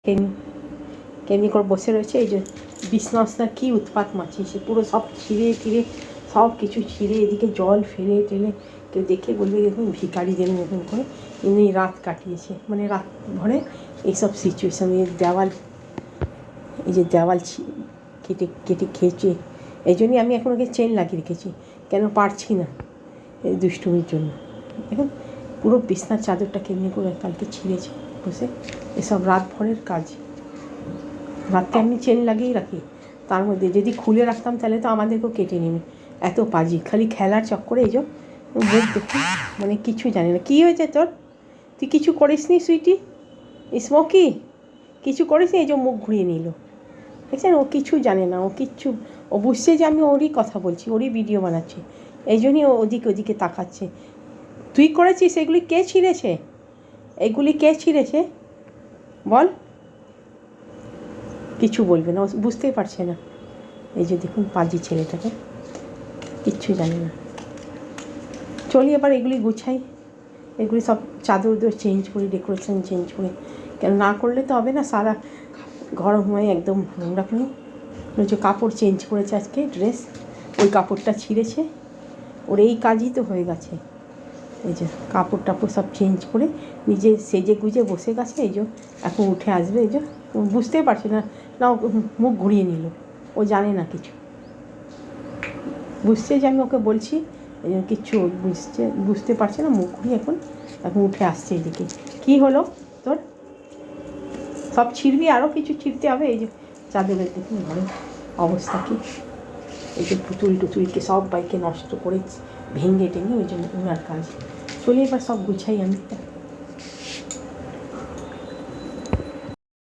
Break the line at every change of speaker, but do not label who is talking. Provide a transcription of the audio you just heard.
কেমনি কেমনি করে বসে রয়েছে। এই যে বিছনা কী উৎপাত মাচিয়েছে, পুরো সব ছিঁড়ে টিড়ে সব কিছু ছিঁড়ে এদিকে জল ফেলে টেলে কেউ দেখে বলবে দেখুন ভিখারিদের মতন করে এমনি রাত কাটিয়েছে, মানে রাত ভরে এইসব সিচুয়েশান। এই যে দেওয়াল কেটে কেটে খেয়েছে, এই জন্যই আমি এখন ওকে চেন লাগিয়ে রেখেছি, কেন পারছি না এই দুষ্টুমির জন্য। এখন পুরো বিছনার চাদরটা কেমনি করে কালকে ছিঁড়েছে বসে, এসব রাত ভরের কাজ। রাত্রে আমি চেন লাগিয়েই রাখি, তার মধ্যে যদি খুলে রাখতাম তাহলে তো আমাদেরকেও কেটে নেবে। এত পাজি, খালি খেলার চক্করে এই যে মুখ দেখে মানে কিছু জানে না। কী হয়েছে তোর? তুই কিছু করিস নি সুইটি? স্মোকি কিছু করিস নি? এই যে মুখ ঘুরিয়ে নিল, দেখছেন? ও কিছু জানে না, ও বুঝছে যে আমি ওরই কথা বলছি, ওরই ভিডিও বানাচ্ছি, এই জন্যই ও ওদিকে তাকাচ্ছে। তুই করেছিস? এগুলি কে ছিঁড়েছে? এগুলি কে ছিঁড়েছে বল? কিছু বলবে না, ও বুঝতেই পারছে না। এই যে দেখুন পাজি ছেলেটাকে, কিচ্ছু জানে না। চলি এবার এগুলি গুছাই, এগুলি সব চাদর চেঞ্জ করি, ডেকোরেশন চেঞ্জ করি, কেন না করলে তো হবে না। সারা ঘর হয়ে একদম নোংরা করে। ওই যে কাপড় চেঞ্জ করেছে আজকে, ড্রেস, ওই কাপড়টা ছিঁড়েছে, ওর এই কাজই তো হয়ে গেছে। এই যে কাপড় টাপড় সব চেঞ্জ করে নিজে সেজে গুজে বসে গেছে। এই যে এখন উঠে আসবে, এই যে বুঝতেই পারছে না, না মুখ ঘুরিয়ে নিল, ও জানে না কিছু, বুঝছে যে আমি ওকে বলছি, এই জন্য কিচ্ছু বুঝতে পারছে না, মুখ ঘুরিয়ে এখন উঠে আসছে এদিকে। কী হলো তোর? সব ছিঁড়বি, আরও কিছু ছিঁড়তে হবে। এই যে চাদরের দেখুন ঘরের অবস্থা কী, এই যে টুতুলকে সব বাইকে নষ্ট করে ভেঙে টেঙে, ওই জন্য ওনার কাজ। চলে এবার সব গুছাই আমি।